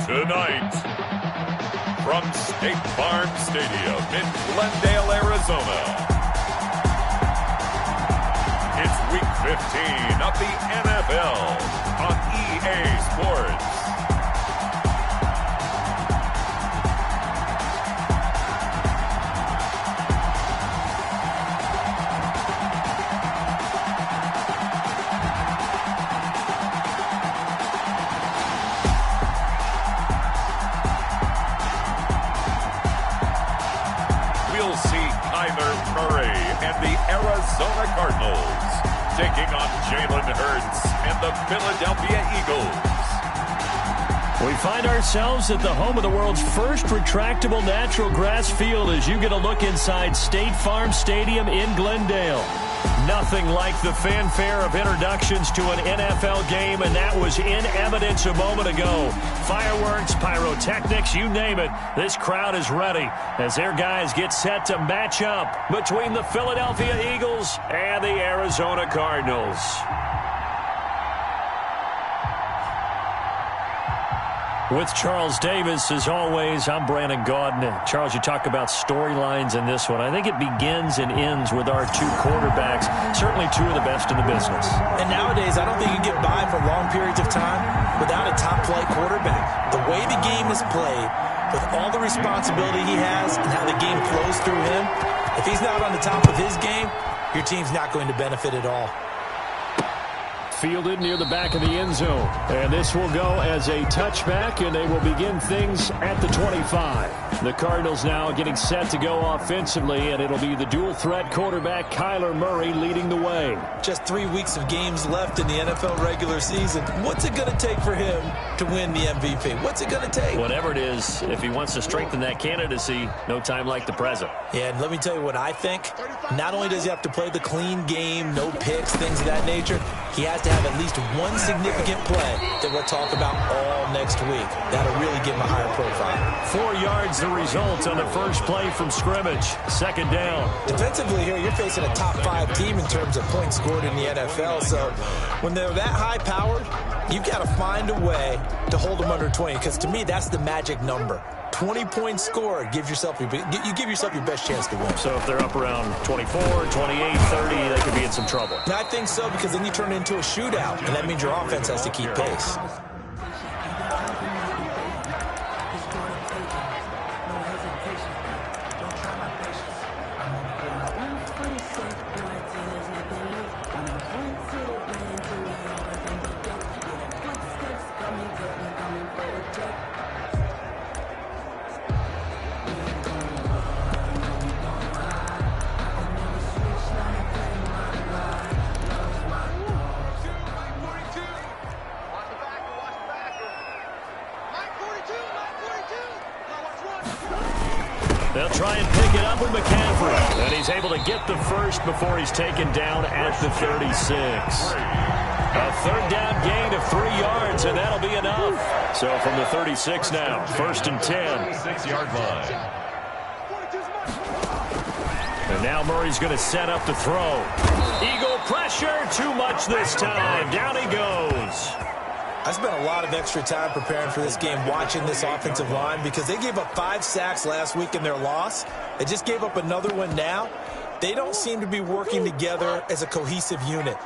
Tonight, from State Farm Stadium in Glendale, Arizona, it's Week 15 of the NFL on EA Sports. Arizona Cardinals taking on Jalen Hurts and the Philadelphia Eagles. We find ourselves at the home of the world's first retractable natural grass field as you get a look inside State Farm Stadium in Glendale. Nothing like the fanfare of introductions to an NFL game, and that was in evidence a moment ago. Fireworks, pyrotechnics, you name it. This crowd is ready as their guys get set to match up between the Philadelphia Eagles and the Arizona Cardinals. With Charles Davis, as always, I'm Brandon Gaudin. Charles, you talk about storylines in this one. I think it begins and ends with our two quarterbacks, certainly two of the best in the business. And nowadays, I don't think you can get by for long periods of time without a top-flight quarterback. The way the game is played, with all the responsibility he has and how the game flows through him, if he's not on the top of his game, your team's not going to benefit at all. Fielded near the back of the end zone. And this will go as a touchback, and they will begin things at the 25. The Cardinals now getting set to go offensively, and it'll be the dual-threat quarterback Kyler Murray leading the way. Just 3 weeks of games left in the NFL regular season. What's it going to take for him to win the MVP? What's it going to take? Whatever it is, if he wants to strengthen that candidacy, no time like the present. Yeah, and let me tell you what I think. Not only does he have to play the clean game, no picks, things of that nature, he has to have at least one significant play that we'll talk about all next week. That'll really give him a higher profile. 4 yards the result on the first play from scrimmage. Second down. Defensively here, you're facing a top-5 team in terms of points scored in the NFL. So when they're that high-powered, you've got to find a way to hold them under 20, because to me, that's the magic number. 20 points scored, you give yourself your best chance to win. So if they're up around 24, 28, 30, they could be in some trouble. I think so, because then you turn it into a shootout, and that means your offense has to keep pace. They'll try and pick it up with McCaffrey. And he's able to get the first before he's taken down at the 36. A third down gain of 3 yards, and that'll be enough. So from the 36 now, 1st and 10. 6-yard line. And now Murray's going to set up to throw. Eagle pressure, too much this time. Down he goes. I spent a lot of extra time preparing for this game, watching this offensive line, because they gave up 5 sacks last week in their loss. They just gave up another one now. They don't seem to be working together as a cohesive unit,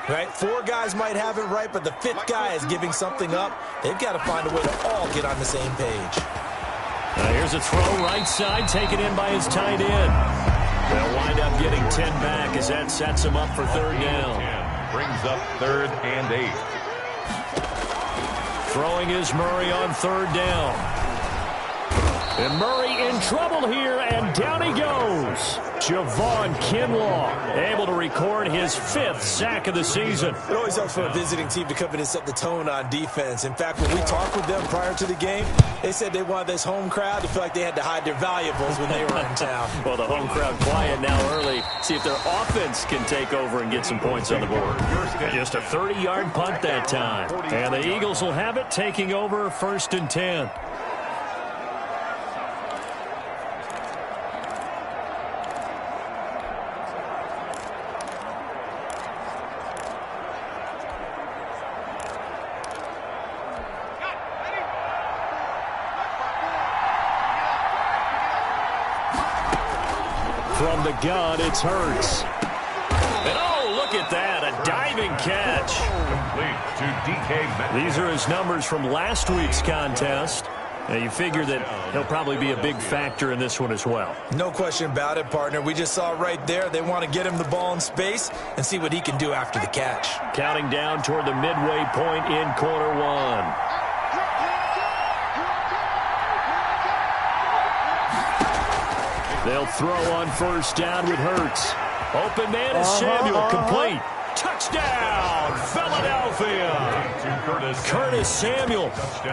right? 4 guys might have it right, but the 5th guy is giving something up. They've got to find a way to all get on the same page. Here's Here's a throw right side, taken in by his tight end. They'll wind up getting 10 back as that sets him up for third down. Brings up 3rd and 8. Throwing is Murray on third down. And Murray in trouble here, and down he goes. Javon Kinlaw able to record his 5th sack of the season. It always helps for a visiting team to come in and set the tone on defense. In fact, when we talked with them prior to the game, they said they wanted this home crowd to feel like they had to hide their valuables when they were in town. Well, the home crowd quiet now early. See if their offense can take over and get some points on the board. Just a 30-yard punt that time. And the Eagles will have it, taking over 1st and 10. From the gun, it's Hurts. And oh, look at that, a diving catch. Complete to DK Metcalf. These are his numbers from last week's contest. Now, you figure that he'll probably be a big factor in this one as well. No question about it, partner. We just saw right there. They want to get him the ball in space and see what he can do after the catch. Counting down toward the midway point in quarter one. They'll throw on first down with Hurts. Open man is Samuel, complete. Touchdown, Philadelphia. Curtis Samuel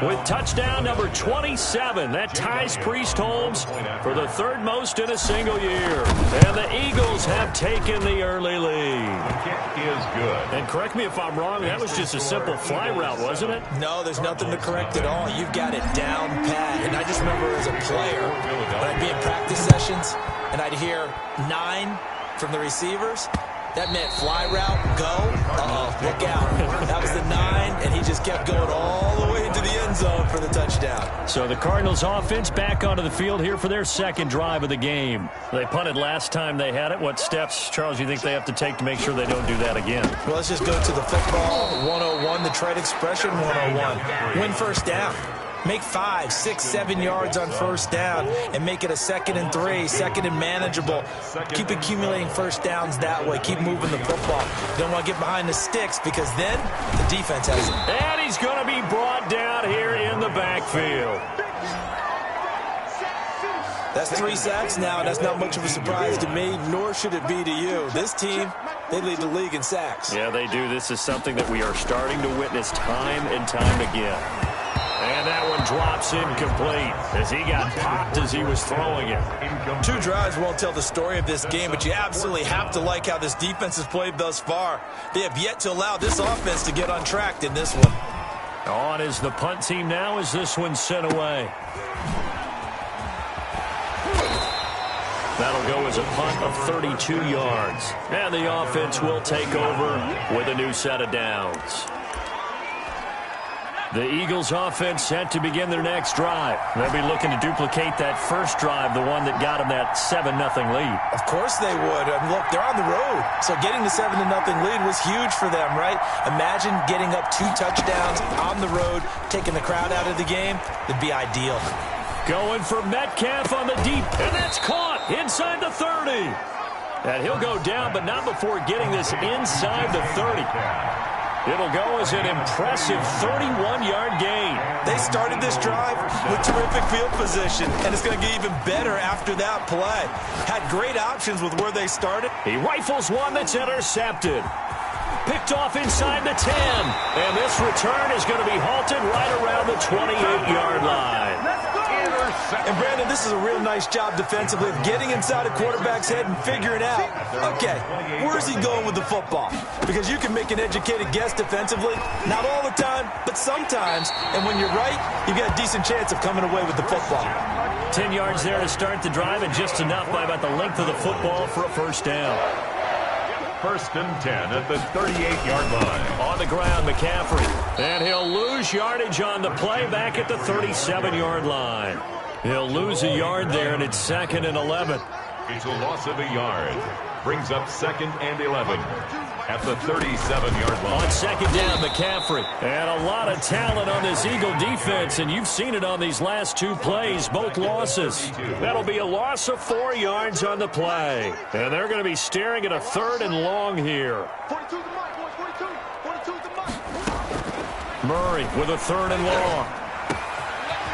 with touchdown number 27. That ties Priest Holmes for the 3rd most in a single year. And the Eagles have taken the early lead. The kick is good. And correct me if I'm wrong, that was just a simple fly route, wasn't it? No, there's nothing to correct at all. You've got it down pat. And I just remember as a player, when I'd be in practice sessions and I'd hear 9 from the receivers, that meant fly route, go, look out. That was the 9, and he just kept going all the way into the end zone for the touchdown. So the Cardinals offense back onto the field here for their 2nd drive of the game. They punted last time they had it. What steps, Charles, do you think they have to take to make sure they don't do that again? Well, let's just go to the football 101, the trade expression 101. Win first down. Make 5, 6, 7 yards on first down and make it a 2nd and 3, 2nd and manageable. Keep accumulating first downs that way. Keep moving the football. You don't want to get behind the sticks because then the defense has it. And he's going to be brought down here in the backfield. That's 3 sacks now. That's not much of a surprise to me, nor should it be to you. This team, they lead the league in sacks. Yeah, they do. This is something that we are starting to witness time and time again. And that one drops incomplete as he got popped as he was throwing it. 2 drives won't tell the story of this game, but you absolutely have to like how this defense has played thus far. They have yet to allow this offense to get untracked in this one. On is the punt team now as this one's sent away. That'll go as a punt of 32 yards. And the offense will take over with a new set of downs. The Eagles offense set to begin their next drive. They'll be looking to duplicate that first drive, the one that got them that 7-0 lead. Of course they would. Look, they're on the road. So getting the 7-0 lead was huge for them, right? Imagine getting up 2 touchdowns on the road, taking the crowd out of the game. It'd be ideal. Going for Metcalf on the deep, and that's caught inside the 30. And he'll go down, but not before getting this inside the 30. It'll go as an impressive 31-yard gain. They started this drive with terrific field position, and it's going to get even better after that play. Had great options with where they started. He rifles one that's intercepted. Picked off inside the 10. And this return is going to be halted right around the 28-yard line. And, Brandon, this is a real nice job defensively of getting inside a quarterback's head and figuring out, okay, where's he going with the football? Because you can make an educated guess defensively, not all the time, but sometimes. And when you're right, you've got a decent chance of coming away with the football. 10 yards there to start the drive, and just enough by about the length of the football for a first down. 1st and 10 at the 38-yard line. On the ground, McCaffrey. And he'll lose yardage on the play back at the 37-yard line. He'll lose a yard there, and it's 2nd and 11. It's a loss of a yard. Brings up 2nd and 11. at the 37-yard line. On second down, McCaffrey. And a lot of talent on this Eagle defense, and you've seen it on these last two plays, both losses. That'll be a loss of 4 yards on the play. And they're going to be staring at a 3rd and long here. Murray with a 3rd and long.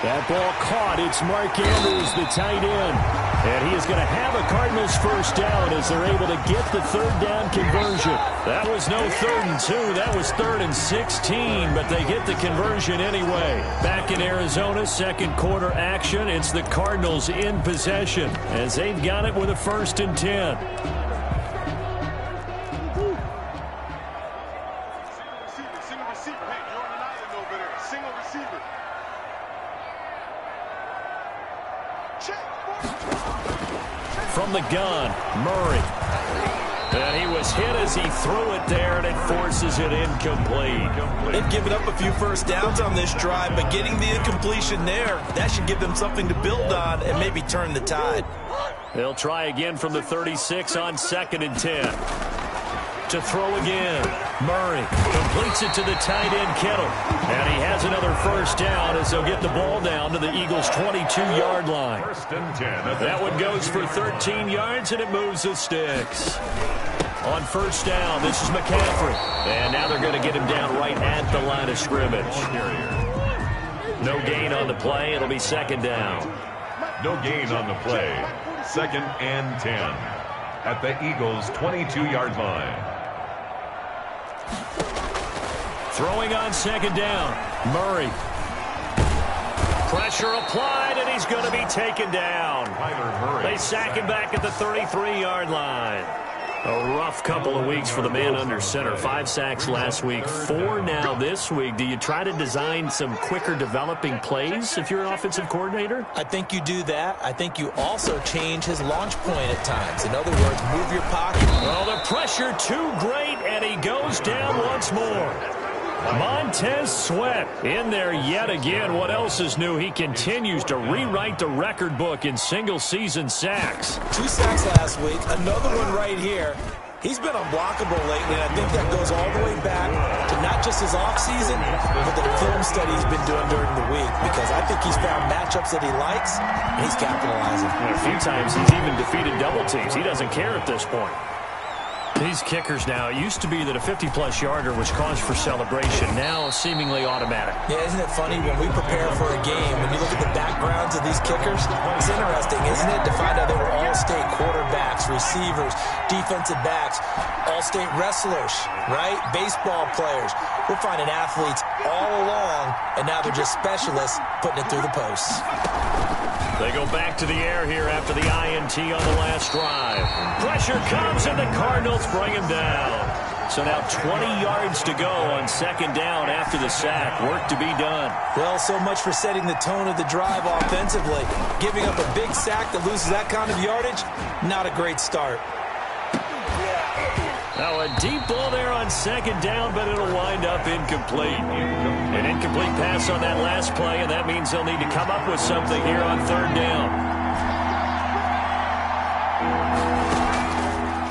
That ball caught. It's Mark Andrews, the tight end. And he is going to have a Cardinals first down as they're able to get the 3rd down conversion. That was no 3rd and 2. That was 3rd and 16, but they get the conversion anyway. Back in Arizona, second quarter action. It's the Cardinals in possession as they've got it with a 1st and 10. From the gun, Murray. And he was hit as he threw it there, and it forces it incomplete. They've given up a few first downs on this drive, but getting the incompletion there, that should give them something to build on and maybe turn the tide. They'll try again from the 36 on 2nd and 10. To throw again. Murray completes it to the tight end, Kittle. And he has another first down as they'll get the ball down to the Eagles' 22-yard line. 1st and 10. That one goes for 13 yards, and it moves the sticks. On first down, this is McCaffrey. And now they're going to get him down right at the line of scrimmage. No gain on the play. It'll be 2nd down. No gain on the play. 2nd and 10 at the Eagles' 22-yard line. Throwing on 2nd down, Murray. Pressure applied, and he's going to be taken down. They sack him back at the 33-yard line. A rough couple of weeks for the man under center. 5 sacks last week, 4 now this week. Do you try to design some quicker developing plays if you're an offensive coordinator? I think you do that. I think you also change his launch point at times. In other words, move your pocket. Well, the pressure too great, and he goes down once more. Montez Sweat in there yet again. What else is new? He continues to rewrite the record book in single-season sacks. 2 sacks last week, another one right here. He's been unblockable lately, and I think that goes all the way back to not just his offseason, but the film study he's been doing during the week, because I think he's found matchups that he likes, and he's capitalizing. And a few times he's even defeated double teams. He doesn't care at this point. These kickers now, it used to be that a 50-plus yarder was cause for celebration. Now seemingly automatic. Yeah, isn't it funny when we prepare for a game, when you look at the backgrounds of these kickers, it's interesting, isn't it, to find out they were all-state quarterbacks, receivers, defensive backs, all-state wrestlers, right? Baseball players. We're finding athletes all along, and now they're just specialists putting it through the posts. They go back to the air here after the INT on the last drive. Pressure comes, and the Cardinals bring him down. So now 20 yards to go on 2nd down after the sack. Work to be done. Well, so much for setting the tone of the drive offensively. Giving up a big sack that loses that kind of yardage, not a great start. Now a deep ball there on 2nd down, but it'll wind up incomplete. An incomplete pass on that last play, and that means they'll need to come up with something here on 3rd down.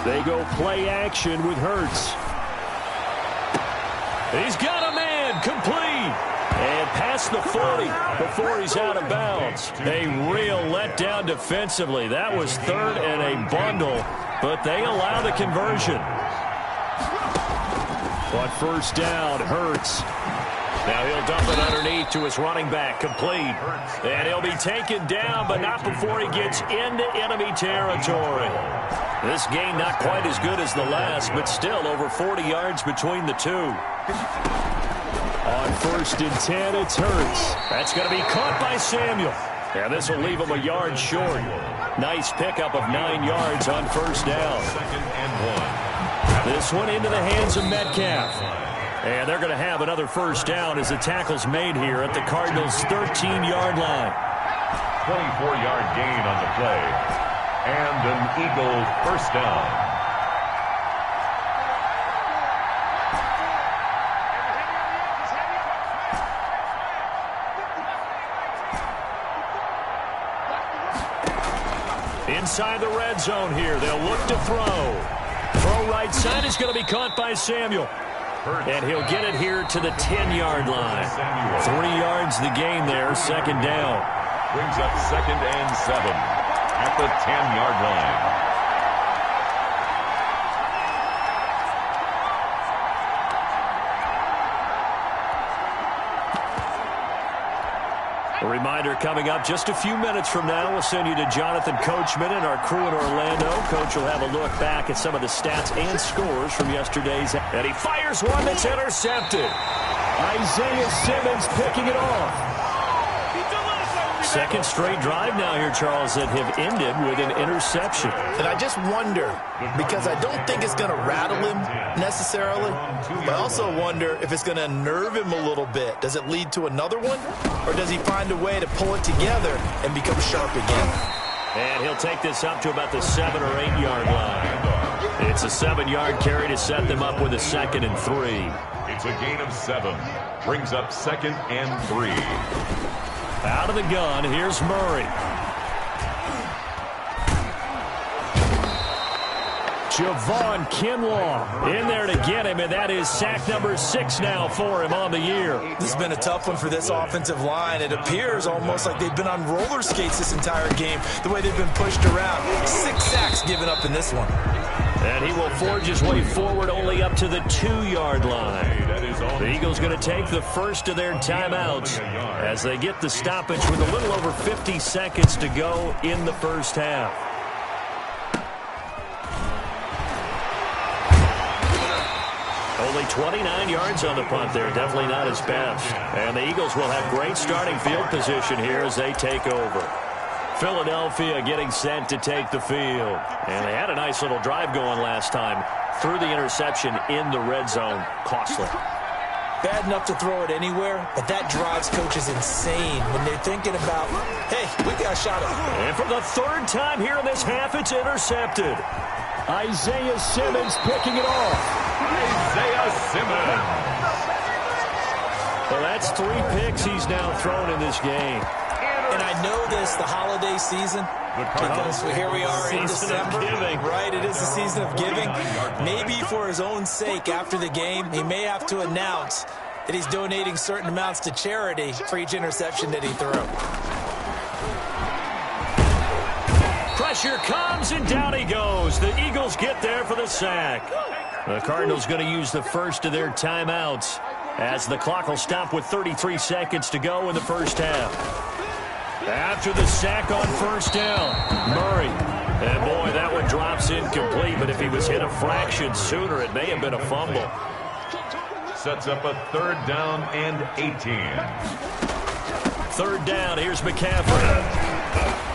They go play action with Hurts. He's got a man, complete. And past the 40 before he's out of bounds. A real letdown defensively. That was 3rd and a bundle, but they allow the conversion. On 1st down, Hurts. Now he'll dump it underneath to his running back, complete. And he'll be taken down, but not before he gets into enemy territory. This game not quite as good as the last, but still over 40 yards between the two. On 1st and 10, it's Hurts. That's going to be caught by Samuel. And this will leave him a yard short. Nice pickup of 9 yards on 1st down. 2nd and 1. This one into the hands of Metcalf. And they're going to have another first down as the tackle's made here at the Cardinals' 13-yard line. 24-yard gain on the play. And an Eagle first down. Inside the red zone here. They'll look to throw. Throw right side is going to be caught by Samuel. And he'll get it here to the 10-yard line. 3 yards the gain there, second down. Brings up 2nd and 7 at the 10-yard line. A reminder coming up just a few minutes from now. We'll send you to Jonathan Coachman and our crew in Orlando. Coach will have a look back at some of the stats and scores from yesterday's. And he fires one that's intercepted. Isaiah Simmons picking it off. Second straight drive now here, Charles, that have ended with an interception. And I just wonder, because I don't think it's going to rattle him necessarily, but I also wonder if it's going to unnerve him a little bit. Does it lead to another one, or does he find a way to pull it together and become sharp again? And he'll take this up to about the 7 or 8 yard line. It's a 7-yard carry to set them up with a 2nd and 3. It's a gain of 7. Brings up 2nd and 3. Out of the gun, here's Murray. Javon Kinlaw in there to get him, and that is sack number 6 now for him on the year. This has been a tough one for this offensive line. It appears almost like they've been on roller skates this entire game, the way they've been pushed around. 6 sacks given up in this one. And he will forge his way forward only up to the 2-yard line. The Eagles going to take the first of their timeouts as they get the stoppage with a little over 50 seconds to go in the first half. Only 29 yards on the punt there. Definitely not his best. And the Eagles will have great starting field position here as they take over. Philadelphia getting set to take the field. And they had a nice little drive going last time. Threw the interception in the red zone. Costly. Bad enough to throw it anywhere, but that drives coaches insane when they're thinking about, hey, we got a shot at it. And for the 3rd time here in this half, it's intercepted. Isaiah Simmons picking it off. Isaiah Simmons. Well, that's 3 picks he's now thrown in this game. And I know this, the holiday season, because here we are in December, right? It is the season of giving. Maybe for his own sake after the game, he may have to announce that he's donating certain amounts to charity for each interception that he threw. Pressure comes, and down he goes. The Eagles get there for the sack. The Cardinals going to use the first of their timeouts as the clock will stop with 33 seconds to go in the first half. After the sack on first down, Murray. And boy, that one drops incomplete, but if he was hit a fraction sooner, it may have been a fumble. Sets up a 3rd down and 18. 3rd down, here's McCaffrey.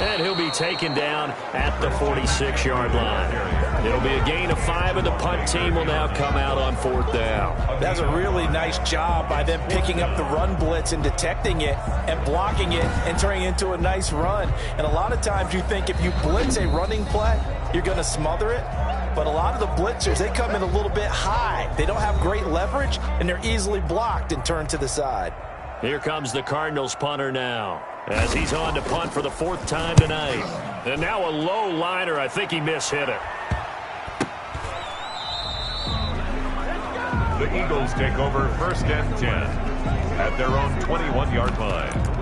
And he'll be taken down at the 46-yard line. It'll be a gain of 5, and the punt team will now come out on 4th down. That's a really nice job by them picking up the run blitz and detecting it and blocking it and turning it into a nice run. And a lot of times you think if you blitz a running play, you're going to smother it. But a lot of the blitzers, they come in a little bit high. They don't have great leverage, and they're easily blocked and turned to the side. Here comes the Cardinals punter now, as he's on to punt for the 4th time tonight. And now a low liner. I think he mishit it. The Eagles take over 1st and 10 at their own 21-yard line.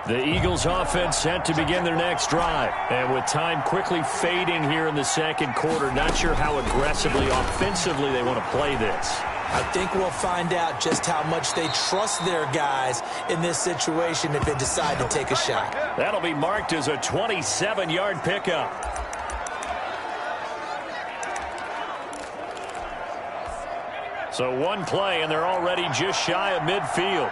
The Eagles offense set to begin their next drive. And with time quickly fading here in the 2nd quarter, not sure how aggressively, offensively they want to play this. I think we'll find out just how much they trust their guys in this situation if they decide to take a shot. That'll be marked as a 27-yard pickup. So one play, and they're already just shy of midfield.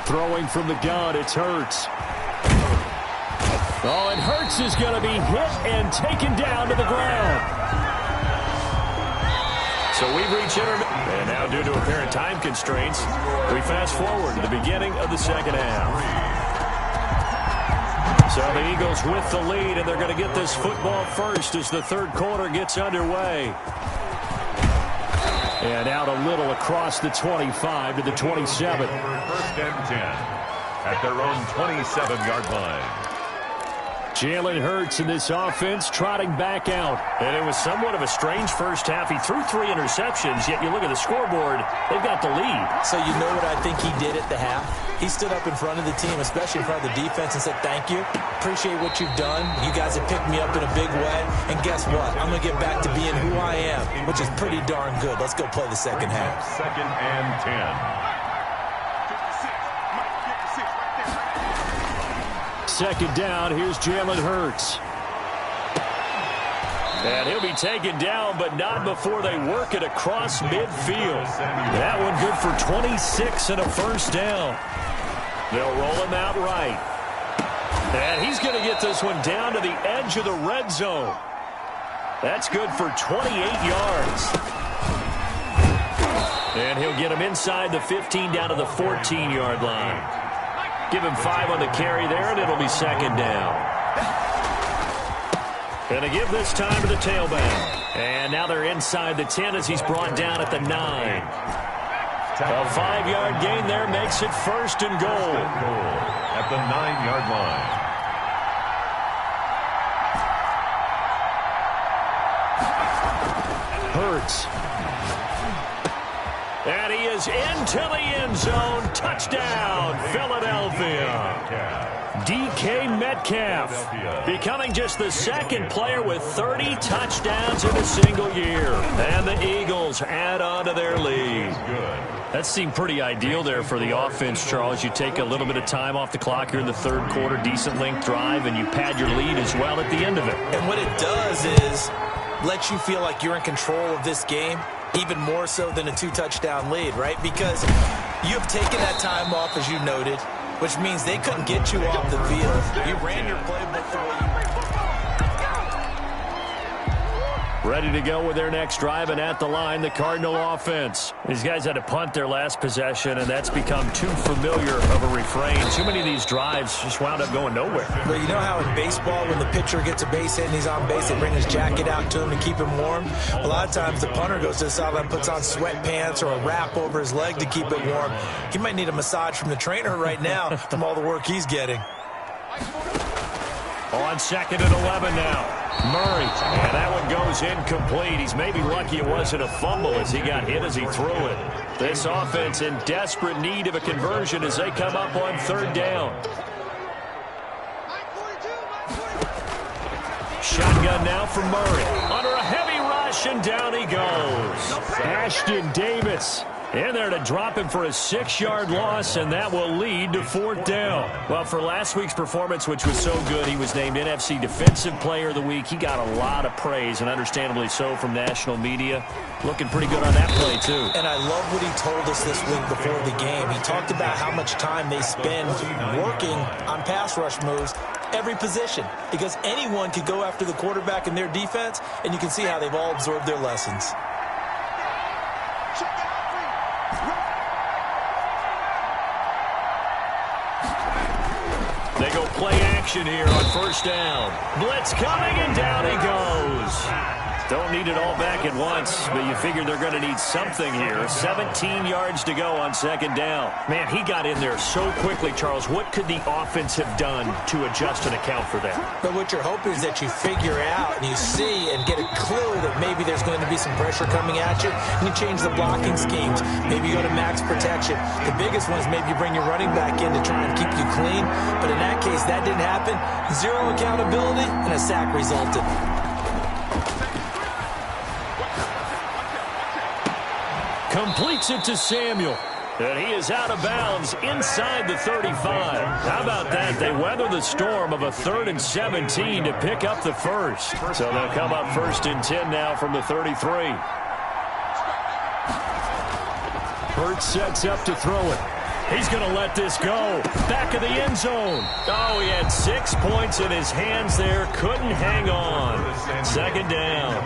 Throwing from the gun, it's Hurts. Oh, and Hurts is going to be hit and taken down to the ground. So we've reached and now due to apparent time constraints, we fast forward to the beginning of the 2nd half. So the Eagles with the lead, and they're going to get this football first as the 3rd quarter gets underway. And out a little across the 25 to the 27. First and 10 at their own 27-yard line. Jalen Hurts in this offense trotting back out. And it was somewhat of a strange first half. He threw 3 interceptions, yet you look at the scoreboard, they've got the lead. So you know what I think he did at the half? He stood up in front of the team, especially in front of the defense, and said, thank you. Appreciate what you've done. You guys have picked me up in a big way. And guess what? I'm going to get back to being who I am, which is pretty darn good. Let's go play the second half. Second and 10. Second down, here's Jalen Hurts. And he'll be taken down, but not before they work it across midfield. That one good for 26 and a first down. They'll roll him out right. And he's going to get this one down to the edge of the red zone. That's good for 28 yards. And he'll get him inside the 15 down to the 14-yard line. Give him 5 on the carry there, and it'll be second down. Going to give this time to the tailback. And now they're inside the 10 as he's brought down at the 9. A 5-yard gain there makes it first and goal. At the 9-yard line. Hurts. And he is into the end zone. Touchdown, Philadelphia. DK Metcalf becoming just the second player with 30 touchdowns in a single year. And the Eagles add on to their lead. That seemed pretty ideal there for the offense, Charles. You take a little bit of time off the clock here in the third quarter, decent length drive, and you pad your lead as well at the end of it. And what it does is let you feel like you're in control of this game, even more so than a 2-touchdown lead, right? Because you have taken that time off, as you noted, which means they couldn't get you off the field. You ran your playbook the way you... Ready to go with their next drive, and at the line, the Cardinal offense. These guys had to punt their last possession, and that's become too familiar of a refrain. Too many of these drives just wound up going nowhere. Well, you know how in baseball, when the pitcher gets a base hit and he's on base, they bring his jacket out to him to keep him warm? A lot of times the punter goes to the sideline, puts on sweatpants or a wrap over his leg to keep it warm. He might need a massage from the trainer right now from all the work he's getting. On second and 11 now. Murray, and that one goes incomplete. He's maybe lucky it wasn't a fumble as he got hit as he threw it. This offense in desperate need of a conversion as they come up on third down. Shotgun now for Murray. Under a heavy rush, and down he goes. Ashton Davis in there to drop him for a 6-yard loss, and that will lead to fourth down. Well, for last week's performance, which was so good, he was named NFC Defensive Player of the Week. He got a lot of praise, and understandably so, from national media. Looking pretty good on that play, too. And I love what he told us this week before the game. He talked about how much time they spend working on pass rush moves, every position, because anyone could go after the quarterback in their defense, and you can see how they've all absorbed their lessons. They go play action here on first down. Blitz coming, and down he goes. Don't need it all back at once, but you figure they're going to need something here. 17 yards to go on second down. Man, he got in there so quickly, Charles. What could the offense have done to adjust and account for that? But what you're hoping is that you figure out and you see and get a clue that maybe there's going to be some pressure coming at you, and you change the blocking schemes. Maybe you go to max protection. The biggest one is maybe you bring your running back in to try and keep you clean. But in that case, that didn't happen. Zero accountability, and a sack resulted. Completes it to Samuel. And he is out of bounds inside the 35. How about that? They weather the storm of a 3rd and 17 to pick up the first. So they'll come up 1st and 10 now from the 33. Hurts sets up to throw it. He's going to let this go. Back of the end zone. Oh, he had 6 points in his hands there. Couldn't hang on. Second down.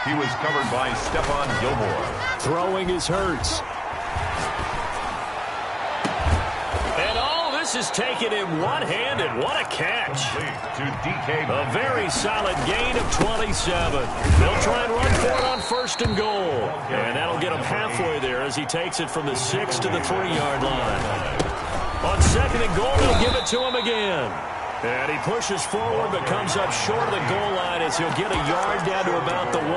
He was covered by Stephon Gilmore. Throwing is Hurts. And all this This is taken in one-handed. What a catch. To DK. A very solid gain of 27. They'll try and run for it on 1st and goal. And that'll get him halfway there as he takes it from the 6 to the 3-yard line. On 2nd and goal, they'll give it to him again. And he pushes forward but comes up short of the goal line as he'll get a yard down to about the 1.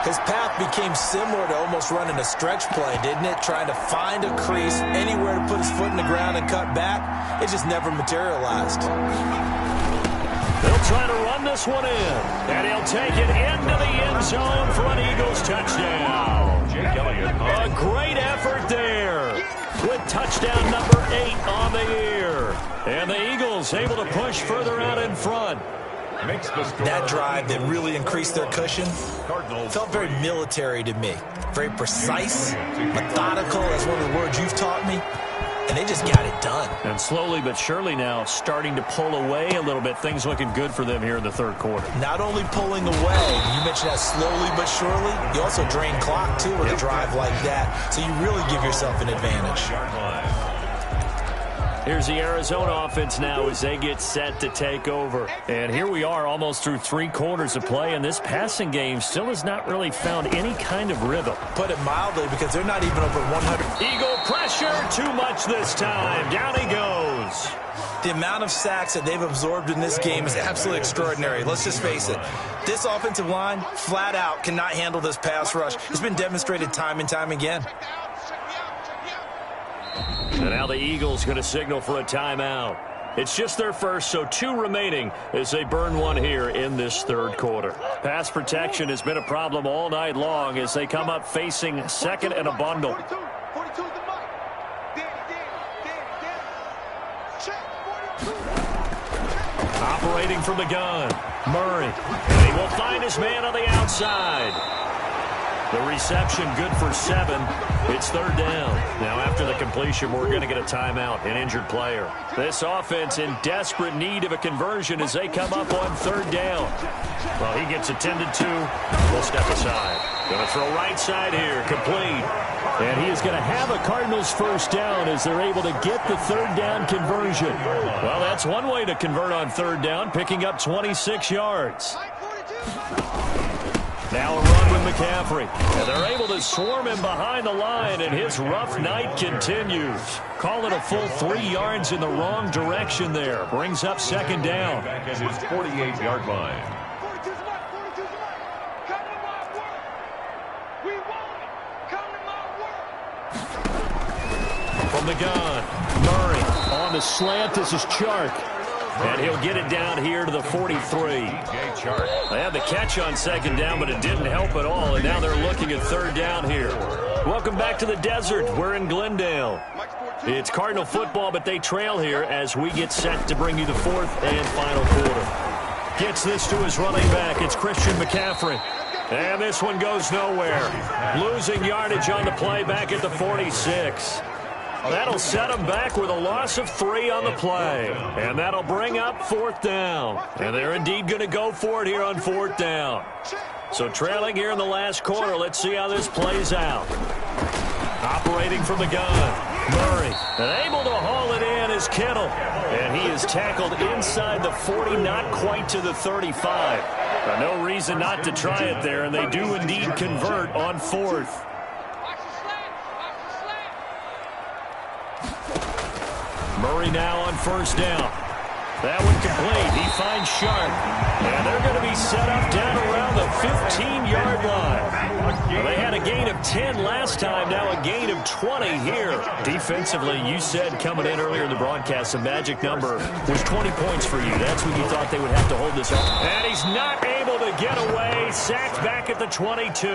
His path became similar to almost running a stretch play, didn't it? Trying to find a crease, anywhere to put his foot in the ground and cut back. It just never materialized. They'll try to run this one in. And he'll take it into the end zone for an Eagles touchdown. Jake Elliott. A great effort there with touchdown number 8 on the year. And the Eagles able to push further out in front. That drive that really increased their cushion felt very military to me. Very precise, methodical, as one of the words you've taught me. And they just got it done. And slowly but surely now starting to pull away a little bit. Things looking good for them here in the 3rd quarter. Not only pulling away, you mentioned that slowly but surely, you also drain clock too with a drive like that. So you really give yourself an advantage. Here's the Arizona offense now as they get set to take over. And here we are almost through 3 quarters of play, and this passing game still has not really found any kind of rhythm. Put it mildly, because they're not even over 100. Eagle pressure, too much this time. Down he goes. The amount of sacks that they've absorbed in this game is absolutely extraordinary. Let's just face it. This offensive line, flat out, cannot handle this pass rush. It's been demonstrated time and time again. And now the Eagles going to signal for a timeout. It's just their first, so 2 remaining as they burn one here in this 3rd quarter. Pass protection has been a problem all night long as they come up facing 2nd and a bundle. Operating from the gun, Murray. And he will find his man on the outside. The reception good for 7. It's 3rd down. Now after the completion, we're going to get a timeout, an injured player. This offense in desperate need of a conversion as they come up on 3rd down. Well, he gets attended to. We'll step aside. Going to throw right side here, complete. And he is going to have a Cardinals 1st down as they're able to get the 3rd down conversion. Well, that's one way to convert on 3rd down, picking up 26 yards. Now a run with McCaffrey. And they're able to swarm him behind the line, and his rough night continues. Call it a full 3 yards in the wrong direction there. Brings up 2nd down. Back at his 48-yard line. From the gun, Murray on the slant. This is Chark. And he'll get it down here to the 43. They had the catch on 2nd down, but it didn't help at all. And now they're looking at 3rd down here. Welcome back to the desert. We're in Glendale. It's Cardinal football, but they trail here as we get set to bring you the 4th and final quarter. Gets this to his running back. It's Christian McCaffrey. And this one goes nowhere. Losing yardage on the play back at the 46. That'll set them back with a loss of 3 on the play. And that'll bring up 4th down. And they're indeed going to go for it here on 4th down. So trailing here in the last quarter, let's see how this plays out. Operating from the gun, Murray. And able to haul it in is Kittle. And he is tackled inside the 40, not quite to the 35. But no reason not to try it there, and they do indeed convert on 4th. Murray now on 1st down. That one complete. He finds Sharp. And they're going to be set up down around the 15-yard line. Well, they had a gain of 10 last time, now a gain of 20 here. Defensively, you said coming in earlier in the broadcast, the magic number was 20 points for you. That's when you thought they would have to hold this up. And he's not able to get away. Sacked back at the 22.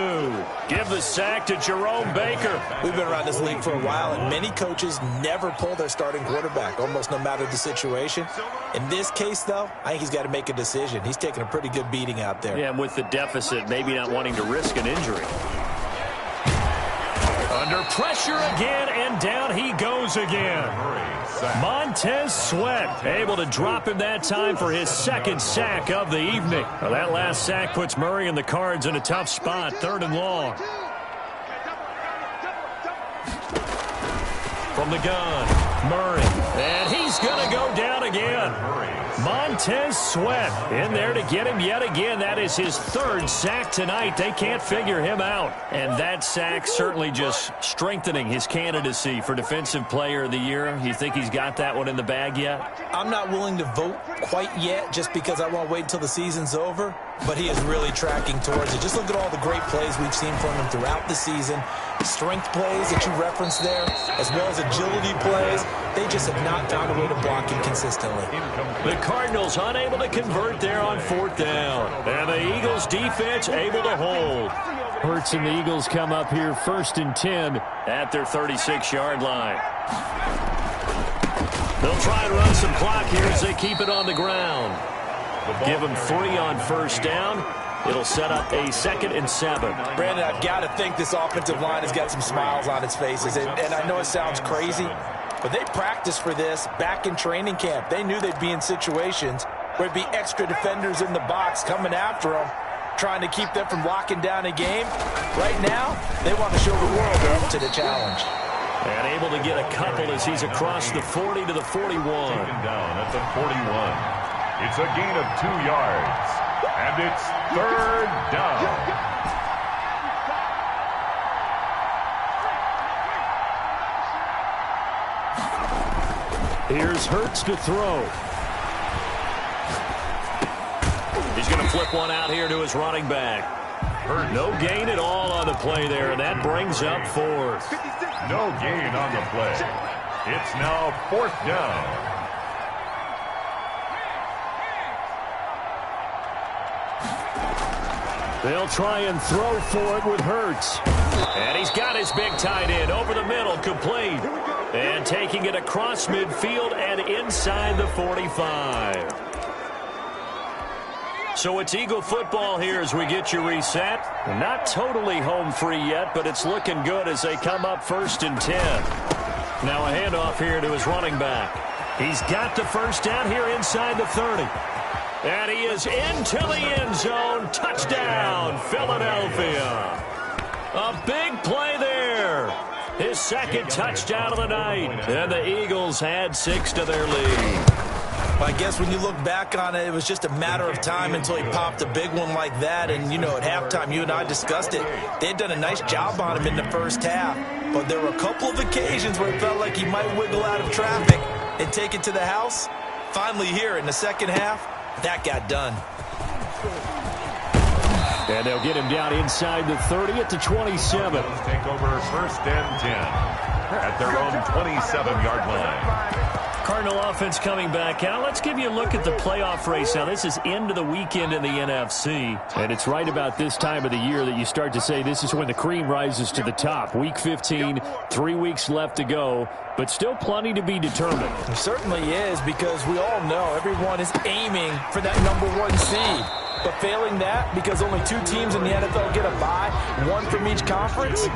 Give the sack to Jerome Baker. We've been around this league for a while, and many coaches never pull their starting quarterback, almost no matter the situation. In this case, though, I think he's got to make a decision. He's taking a pretty good beating out there. Yeah, and with the deficit, maybe not wanting to risk an injury. Under pressure again, and down he goes again. Montez Sweat able to drop him that time for his 2nd sack of the evening. Well, that last sack puts Murray and the Cards in a tough spot, 3rd and long. From the gun, Murray, and he's going to go down again. Montez Sweat in there to get him yet again. That is his third sack tonight. They can't figure him out. And that sack certainly just strengthening his candidacy for Defensive Player of the Year. You think he's got that one in the bag yet? I'm not willing to vote quite yet just because I want to wait until the season's over. But he is really tracking towards it. Just look at all the great plays we've seen from him throughout the season. Strength plays that you referenced there, as well as agility plays. They just have not found a way to block him consistently. The Cardinals unable to convert there on 4th down. And the Eagles defense able to hold. Hurts and the Eagles come up here 1st and 10 at their 36-yard line. They'll try and run some clock here as they keep it on the ground. Give them 3 on 1st down. It'll set up a 2nd and 7. Brandon, I've got to think this offensive line has got some smiles on its faces. And I know it sounds crazy, but they practiced for this back in training camp. They knew they'd be in situations where it'd be extra defenders in the box coming after them, trying to keep them from locking down a game. Right now, they want to show the world they're up to the challenge. And able to get a couple as he's across the 40 to the 41. Taken down at the 41. It's a gain of 2 yards, and it's 3rd down. Here's Hurts to throw. He's going to flip one out here to his running back. No gain at all on the play there, and that brings up 4th. No gain on the play. It's now 4th down. They'll try and throw for it with Hurts. And he's got his big tight end over the middle, complete. And taking it across midfield and inside the 45. So it's Eagle football here as we get you reset. Not totally home free yet, but it's looking good as they come up 1st and 10. Now a handoff here to his running back. He's got the 1st down here inside the 30. And he is into the end zone. Touchdown, Philadelphia. A big play there. His 2nd touchdown of the night. And the Eagles add 6 to their lead. I guess when you look back on it, it was just a matter of time until he popped a big one like that. And, you know, at halftime, you and I discussed it. They had done a nice job on him in the first half. But there were a couple of occasions where it felt like he might wiggle out of traffic and take it to the house. Finally here in the second half, that got done. And they'll get him down inside the 30 at the 27. Take over 1st and 10 at their own 27-yard line. Cardinal offense coming back out. Let's give you a look at the playoff race. Now, this is into the weekend in the NFC. And it's right about this time of the year that you start to say this is when the cream rises to the top. Week 15, 3 weeks left to go, but still plenty to be determined. It certainly is, because we all know everyone is aiming for that #1 seed. But failing that, because only 2 teams in the NFL get a bye, 1 from each conference,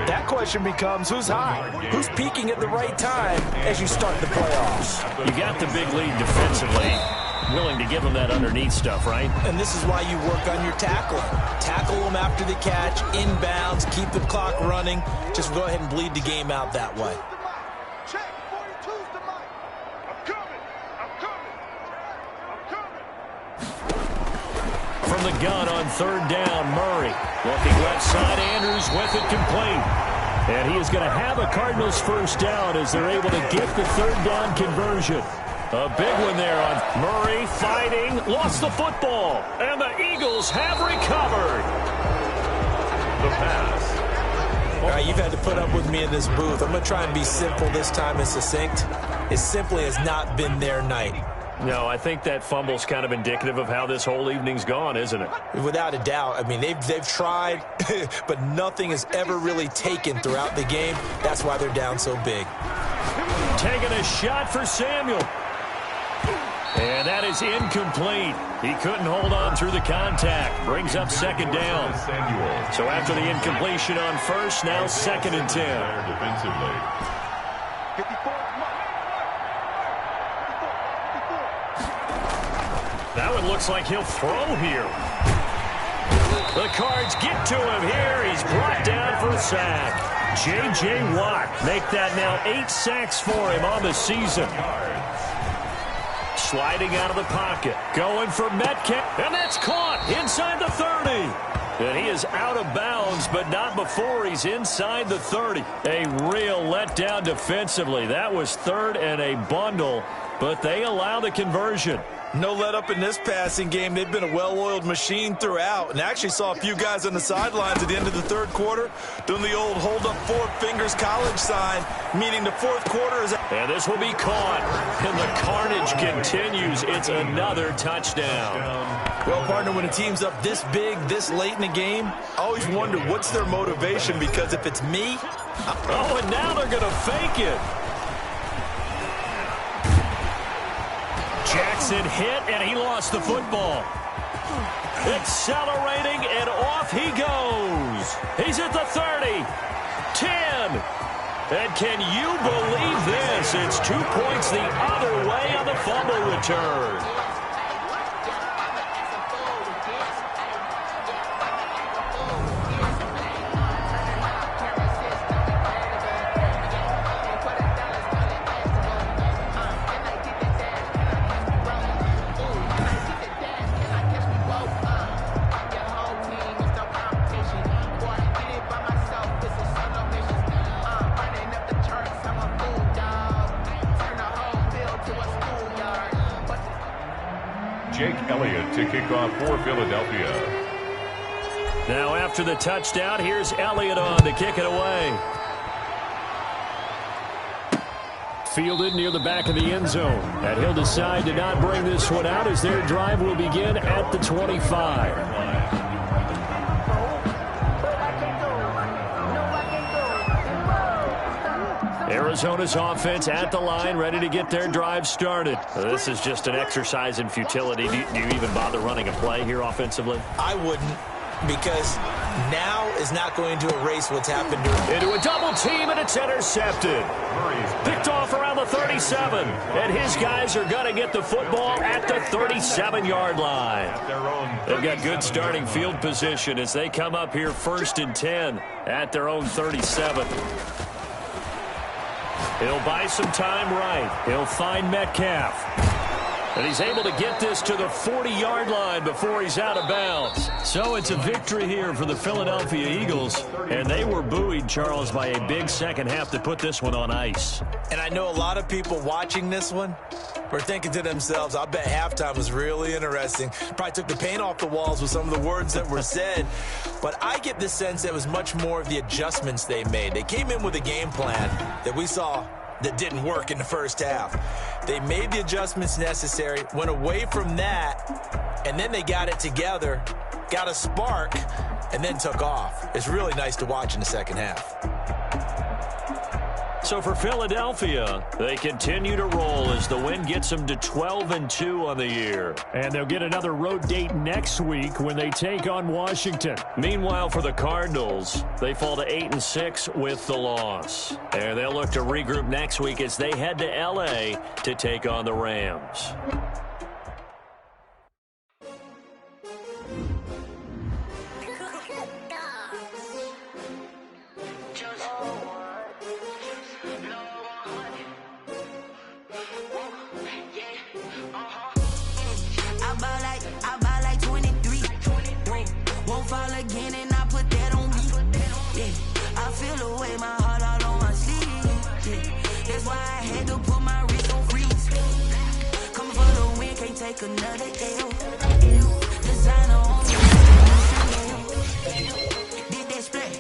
that question becomes who's high? Who's peaking at the right time as you start the playoffs? You got the big lead defensively. Willing to give them that underneath stuff, right? And this is why you work on your tackling. Tackle them after the catch, inbounds, keep the clock running. Just go ahead and bleed the game out that way. From the gun on 3rd down, Murray. Looking left side, Andrews with it complete. And he is going to have a Cardinals 1st down as they're able to get the 3rd down conversion. A big one there on Murray fighting, lost the football, and the Eagles have recovered. The pass. All right, you've had to put up with me in this booth. I'm going to try and be simple this time and succinct. It simply has not been their night. No, I think that fumble's kind of indicative of how this whole evening's gone, isn't it? Without a doubt. I mean, they've tried, but nothing has ever really taken throughout the game. That's why they're down so big. Taking a shot for Samuel. And that is incomplete. He couldn't hold on through the contact. Brings up 2nd down. So after the incompletion on 1st, now 2nd and 10. Defensively. Now it looks like he'll throw here. The Cards get to him here. He's brought down for a sack. J.J. Watt make that now 8 sacks for him on the season. Sliding out of the pocket, going for Metcalf, and that's caught inside the 30. And he is out of bounds, but not before he's inside the 30. A real letdown defensively. That was third and a bundle, but they allow the conversion. No let up in this passing game. They've been a well-oiled machine throughout, and actually saw a few guys on the sidelines at the end of the third quarter doing the old hold up 4 fingers college sign, meaning the fourth quarter is... And this will be caught, and the carnage continues. It's another touchdown. Well, partner, when a team's up this big, this late in the game, I always wonder what's their motivation, because if it's me... Oh, and now they're going to fake it. Jackson hit, and he lost the football. Accelerating, and off he goes. He's at the 30, 10. And can you believe this? It's 2 points the other way on the fumble return. Jake Elliott to kick off for Philadelphia. Now after the touchdown, here's Elliott on to kick it away. Fielded near the back of the end zone. And he'll decide to not bring this one out as their drive will begin at the 25. Arizona's offense at the line, ready to get their drive started. This is just an exercise in futility. Do you even bother running a play here offensively? I wouldn't, because now is not going to erase what's happened. Into a double team, and it's intercepted. Picked off around the 37, and his guys are going to get the football at the 37-yard line. They've got good starting field position as they come up here 1st and 10 at their own 37. He'll buy some time right. He'll find Metcalf. And he's able to get this to the 40-yard line before he's out of bounds. So it's a victory here for the Philadelphia Eagles. And they were buoyed, Charles, by a big second half to put this one on ice. And I know a lot of people watching this one were thinking to themselves, I bet halftime was really interesting. Probably took the paint off the walls with some of the words that were said. But I get the sense that it was much more of the adjustments they made. They came in with a game plan that we saw that didn't work in the first half. They made the adjustments necessary, went away from that, and then they got it together, got a spark, and then took off. It's really nice to watch in the second half. So for Philadelphia, they continue to roll as the win gets them to 12-2 on the year. And they'll get another road date next week when they take on Washington. Meanwhile, for the Cardinals, they fall to 8-6 with the loss. And they'll look to regroup next week as they head to L.A. to take on the Rams. Take another L. Designer on me. Did that splash,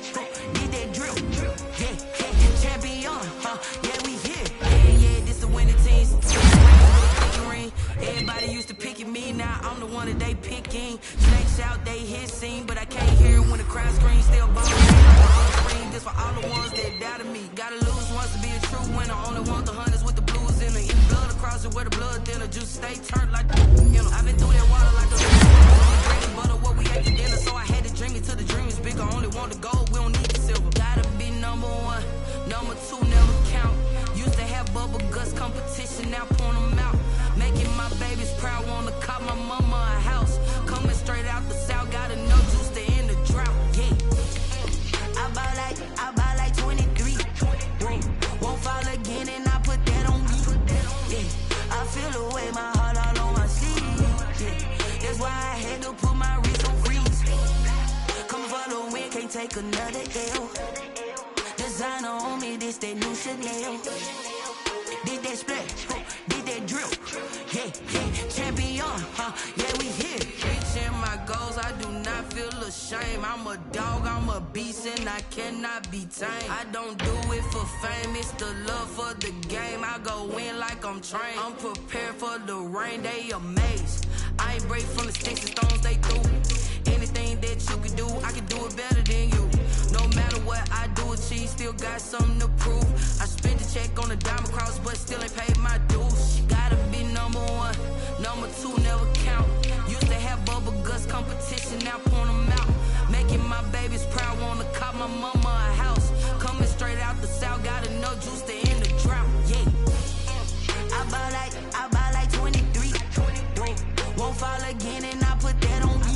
did that drill. Yeah, champion, yeah, we here. Yeah, this the winning teams. Everybody used to pick at me, now I'm the one that they picking. Snakes out, they hit scene, but I can't hear it when the crowd screams. Still ballin'. This for all the ones that doubted me. Gotta lose once to be a true winner. Only want the hunters with the blues in the blood across it where the blood dinner. Juice stay turned like, you know, I've been through that water like a bread and butter, what we ate for dinner. So I had to dream it till the dream is bigger. Only want the gold, we don't need the silver. Gotta be number one, number two never count. Used to have bubble guts competition, now point them out. Making my babies proud, wanna cop my mama a house. Coming straight out the south, gotta know juice to end the drought. Yeah, I buy like 20. take another L. Designer on me, this that new Chanel. Did that split, did that drill. Yeah, champion, yeah, we here. Reaching my goals, I do not feel ashamed. I'm a dog, I'm a beast, and I cannot be tamed. I don't do it for fame, it's the love for the game. I go in like I'm trained. I'm prepared for the rain, they amazed. I ain't break from the sticks and stones they threw. Anything that you can do, I can do it better than you. No matter what I do achieve, still got something to prove. I spent the check on the diamond cross, but still ain't paid my dues. Gotta be number one, number two never count. Used to have bubble guts competition, now point them out. Making my babies proud, wanna cop my mama a house. Coming straight out the south, got enough juice to end the drought. Yeah, I buy like 23. Won't fall again, and I put that on me.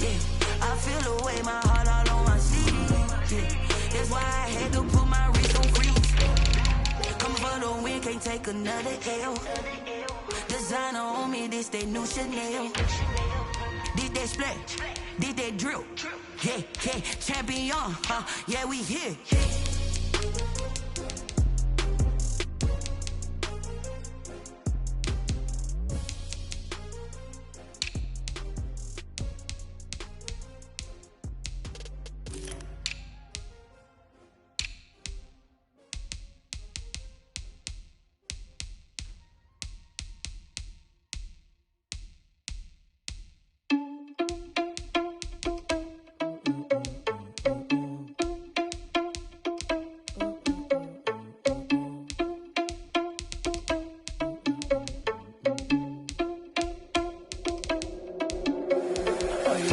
Yeah, I feel the way, my heart all on my sleeve. Yeah, that's why I had to put my wrist on freeze. Coming for the win, can't take another L. Designer on me, this that new Chanel. Did that split, did that drill. Yeah, champion, yeah, we here.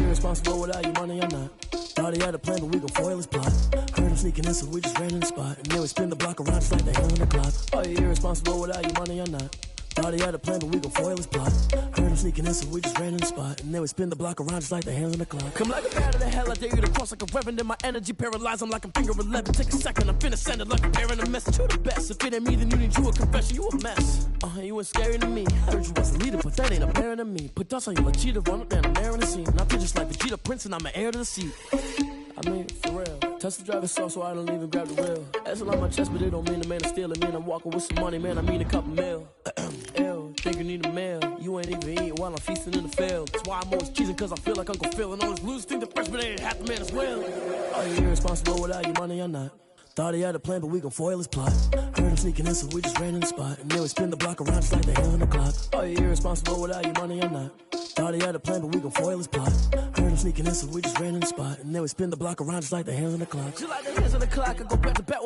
Responsible without your money or not. Thought he had a plan, but we gon' foil his plot. Heard him sneaking in, so we just ran in the spot. And then we spin the block around just like the hand on the clock. Are you irresponsible without your money or not? Thought he had a plan, but we gon' foil his plot. Heard him sneaking in, so we just ran in the spot. And then we spin the block around just like the hands on the clock. Come like a bat of the hell, I dare you to cross like a reverend. In my energy paralyzed, I'm like I'm finger 11. Take a second, I'm finna send it like a parent a message to the best. If it ain't me, then you need you a confession, you a mess. You ain't scary to me. Heard you was a leader, but that ain't apparent to me. Put dust on you like cheetah, run up down, I'm there in the scene. I feel just like Vegeta Prince, and I'm an heir to the seat. I mean, for real. Touch the driver's soft, so I don't even grab the wheel. That's on my chest, but it don't mean the man is stealing. Man, I'm walking with some money, man, I mean a couple mil. Ew, think you need a meal. You ain't even eating while I'm feasting in the field. That's why I'm always cheesing, cause I feel like Uncle Phil. And all this lose think the freshman ain't half the man as well. Are you irresponsible without your money or not? Thought he had a plan, but we gon' foil his plot. Heard him sneaking in, so we just ran in the spot. And then we spin the block around just like the hand on the clock. Are you irresponsible without your money or not? Thought he had a plan, but we gon' foil his plot. Heard him sneaking in, so we just ran in the spot. And then we spin the block around just like the hands on the clock. Just like the hands on the clock, I go back to back.